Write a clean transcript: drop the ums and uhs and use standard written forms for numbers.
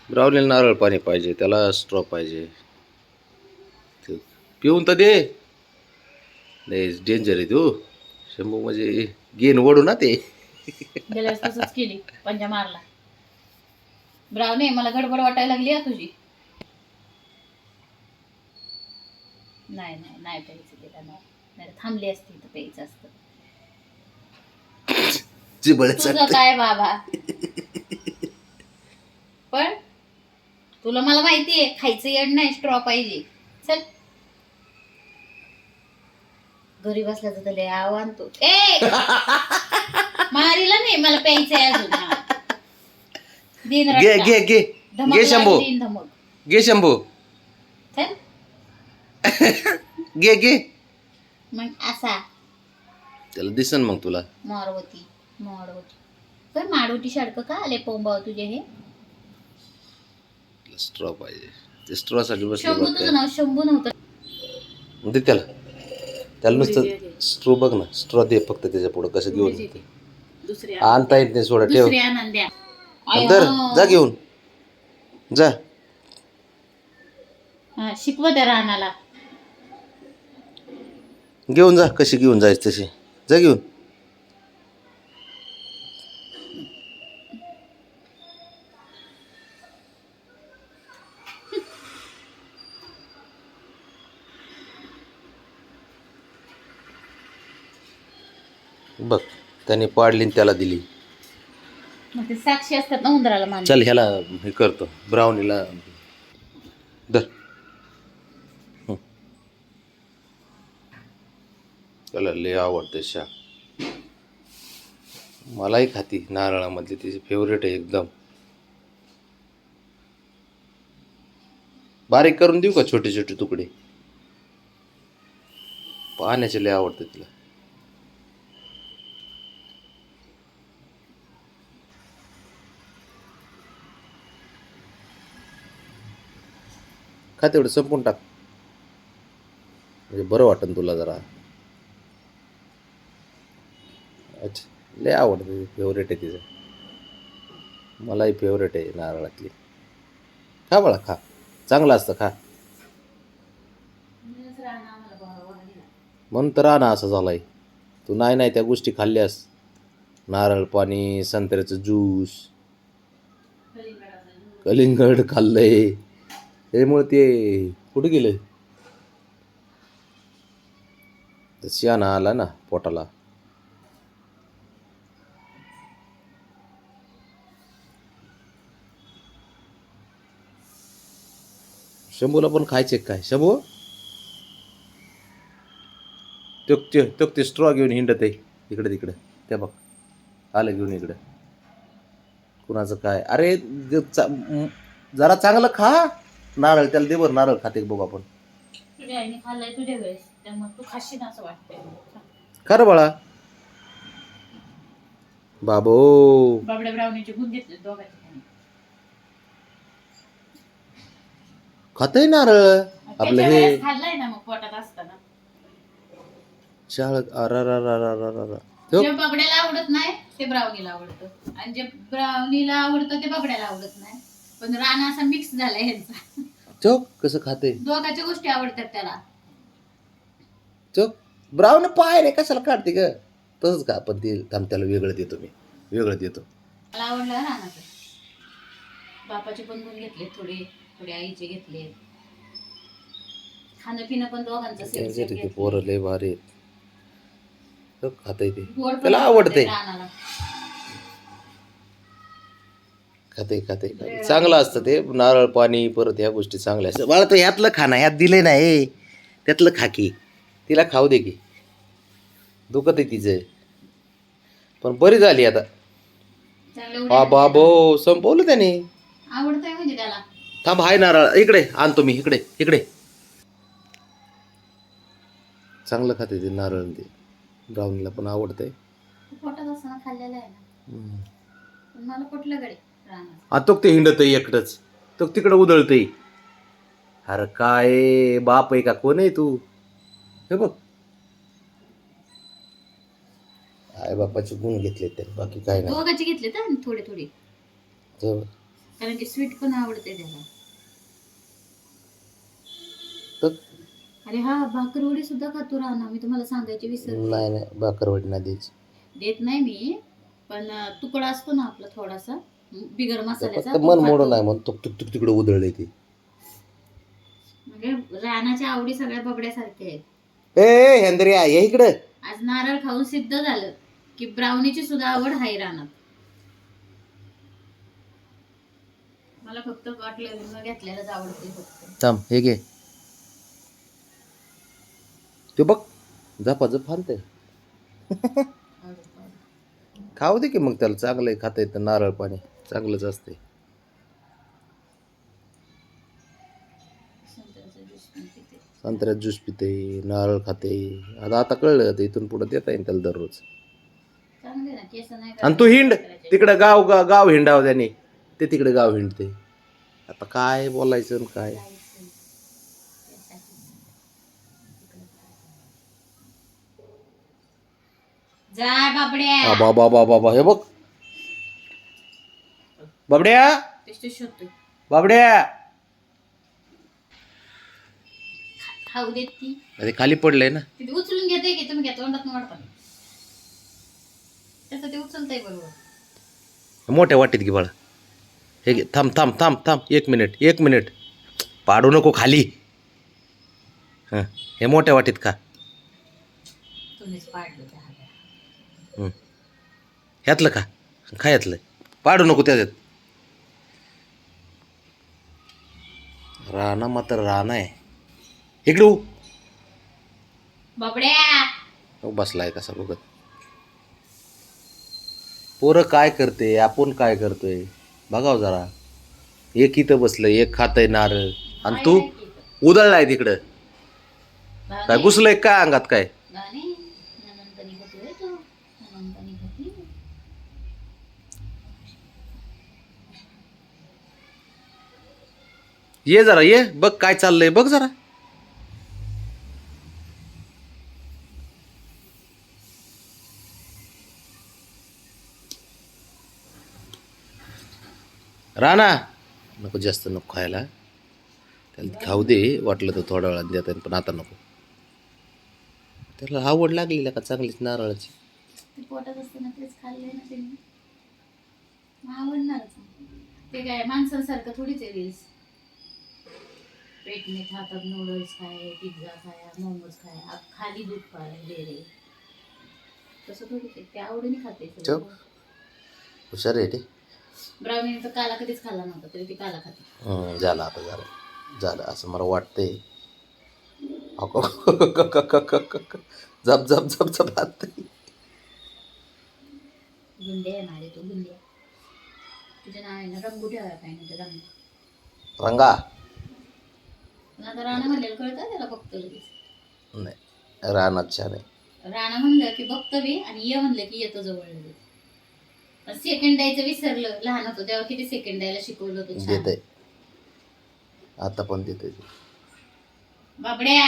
ब्राउनीला नारळ पाणी पाहिजे, त्याला स्ट्रॉ पाहिजे. ते पिऊन तर दे. नाही डेंजर आहे तू शंभू, म्हणजे गेन ओढू ना ते. गेल्या वेळेस तसंच केली, पंजा मारला. ब्राउनी मला गडबड वाटायला लागली आहे तुझी. नाही नाही नाही प्यायचं तिला, नाही थांबली असती तर प्यायचं असतं. तुझं काय बाबा, पण तुला मला माहितीये खायचं येड नाही, स्ट्रॉ पाहिजे. चल घरी बसल्याचं तर लय आव्हान तू. ए मारीला नाही, मला प्यायचंय अजून. दिन घे घे घे घे शंभू, दिन धमक. घे शंभू, चल घे घे. मग असा त्याला दिसन मग तुला. मारवती मारवती पण माडवती सारखं का आले पोंबाव तुझे हे. स्ट्रॉ पाहिजे, ते स्ट्रॉ साठी बसले. शंभू तुझं नाव शंभू नव्हतं. दे त्याला, त्याला नुसतं स्ट्रॉ बघ ना, स्ट्रॉ दे फक्त. त्याच्या पुढे कसं घेऊन येते आणता येत नाही, सोडा ठेव. दुसरी आनंद द्या. अंदर जा घेऊन जा. शिकव त्या रानाला. घेऊन जा, कशी घेऊन जायचं तशी जा घेऊन. बघ त्याने पाडली आणि त्याला दिली. मग ते साक्षी असतात ना उंदराला मान. चल ह्याला हे करतो, ब्राउनीला धर. त्याला लय आवडते शा. मलाही खाती नारळामधली, तिची फेवरेट आहे एकदम. बारीक करून देऊ का छोटे छोटे तुकडे? पाण्याचे लय आवडते तिला. खा तेवढं, संपून टाक, म्हणजे बरं वाटेल तुला जरा. अच्छा, लय आवडते, फेवरेट आहे तिचं. मलाही फेवरेट आहे नारळातली. खा बाळा खा, चांगलं असतं खा. म्हणून तर राणा असं झालाय. तू नाही नाही त्या गोष्टी खाल्ल्यास, नारळ पाणी, संत्र्याचं ज्यूस, कलिंगड खाल्लंय, त्यामुळे ते कुठे गेलं. शियाना आला ना पोटाला. शंभूला पण खायचे काय शंभू? ते स्ट्रॉ घेऊन हिंडत आहे इकडे तिकडे. त्या बघ आलं घेऊन इकडं. कुणाचं काय? अरे जरा चांगलं खा नारळ, त्याला दे बरं नारळ. खाते बघू आपण. तुझ्या आईने खाल्लंय तुझ्या वेळेस, त्यामुळे तू खाशील असं वाटतंय. खरं बाळा बाबो. बाबड्या ब्राउनीचे गुण घेतले दोघांचे. खातय नारळ आपलं हे. खाल्लंय ना मग पोटात असताना. शाळ जे बबड्याला आवडत नाही ते ब्राउनीला आवडतं, आणि जे ब्राउनीला आवडतं ते बबड्याला आवडत नाही. पण राणा असा मिक्स झालाय ह्यांचा. चोक कसं खाते, दोघांच्या गोष्टी आवडतात त्याला. चोक ब्राऊन पाय रे, कशाला काढते ग? तसंच का आपण ते थांब, त्याला वेगळं देतो मी, वेगळं देतो. मला आवडलं रानाचं. बापाचे पण गुण घेतले थोडे, थोडे आईचे घेतले. खाणं पिणं पण दोघांचं सेम. पोरं लय भारी आहेत. खाते ते, त्याला आवडते. खाते खाते चांगलं असतं ते नारळ पाणी. परत ह्या गोष्टी चांगल्या असतात बाळा. तो ह्यातलं खाणं ह्यात दिले नाही, त्यातलं खा की. तिला खाऊ दे की, दुखत आहे तिचं. पण बरी झाली आता. हा बाबो, संपवलं त्याने. आवडतंय म्हणजे त्याला. थांब, हाय नारळ इकडे आणतो मी. इकडे इकडे. चांगलं खाते ते नारळ. ते ब्राउनीला पण आवडतंय. पोटात असताना खाल्लेलं आहे ना. पण मला कुठलं गडे राहणार. तो ते हिंडत एकटच, तो तिकडं उधळतय. अरे काय बाप आहे का, कोण आहे तू? हे बघ, आई बापाचे गुण घेतले ते, बाकी काय नाही. दोघांचे घेतले तर थोडे थोडे. कारण की स्वीट पण आवडते त्याला. तर अरे हा भाकरवडी सुद्धा खातो राणा, मी तुम्हाला सांगायची विसरले. नाही नाही भाकरवडी नाही द्यायची. देत नाही मी, पण तुकडा असतो ना आपला थोडासा बिगर मसाल्याचा फक्त तो मन मोडून खातो. नाही म्हणून तुक तुक तुक तिकडे उधळले ते. म्हणजे रानाच्या आवडी सगळ्या बबड्यासारख्या आहेत. ए हेंद्रिया ये इकडे. आज नारळ खाऊन सिद्ध झालं की ब्राउनीची सुद्धा आवड आहे रानात. मला फक्त वाटलं घेतल्यालाच आवडते फक्त. थांब हे घे. ते बघ झपाझप फानते. खाऊ दे की मग, त्याला चांगलं आहे, खाता येतं. नारळ पाणी चांगलंच असते. संत्र्यात ज्यूस पिते, नारळ खाते. आता कळलं, आता इथून पुढे देता येईल त्याला दररोज. चांगले ना, केस नाही आणि तू हिंड तिकडं, गाव हिंडाव त्याने. ते तिकडे गाव हिंडते. आता काय बोलायचं आणि काय. जाय बाबड्या. बाबा बाबा बाबा हे बघ बाबड्या, शोधतोय बाबड्या. खाऊ देत ती. अरे खाली पडलंय ना. तिथे उचलून घेते की तुम्ही घ्या तोंडात वाढता. त्याचं ते उचलतंय बरोबर. मोठ्या वाटीत घे बाळा. हे घे. थांब थांब थांब थांब 1 मिनिट 1 मिनिट. पाडू नको खाली. हां हे मोठ्या वाटीत खा. तुम्हीच पाडलं त्या हाताला. ह्यातलं खा. खा ह्यातलं. पाडू नको त्याच्यात. राणा मात्र राणा आहे. इकडे बाबड्या. बसलाय कसा बघत. पोरं काय करते, आपण काय करतोय बघाव जरा. एक इथं बसलंय, एक खातय नारळ, आणि तू उधळलाय तिकडं. काय घुसलंय काय अंगात काय. ये जरा ये, बघ काय चाललंय बघ जरा. राणा नको जास्त नको खायला. त्याला खाऊ दे, वाटलं तर थोड्या वेळात देता येईल, पण आता नको. त्याला आवड लागली का चांगलीच नारळाची. पोटात असताना तेच खाल्लंय ना त्यांनी, आवडणारच. ते काय माणसांसारखं थोडीच आहे रील्स. पेटने खातात, नूडल्स खाय, पिझ्झा खाया, मोमोज खाया, खाली दूध खाय दे रे. तसं थोडीच आहे, ते आवडीने खाते. हुशार आहे ते. ब्राह्मणी तर काला कधीच खाल्ला नव्हता, तरी ती काला खाते. झालं आता झालं असं मला वाटतंय. झप झप झप झप आत. गुंडे आहे माझे, तो गुंड्या. तुझ्या नावाने रंगू ठेवायला पाहिजे ते रंग. रंगा आता राणा म्हणलेलं कळतं त्याला, बघतं लगेच. नाही रानात छान आहे. राणा म्हणलं की बघतं बी, आणि ये म्हणलं की येतो जवळ लगेच. सेकंड द्यायचं विसरलं, लहान होतो तेव्हा किती सेकंड द्यायला शिकवलं होतं. देत आहे आता पण देते बाबड्या.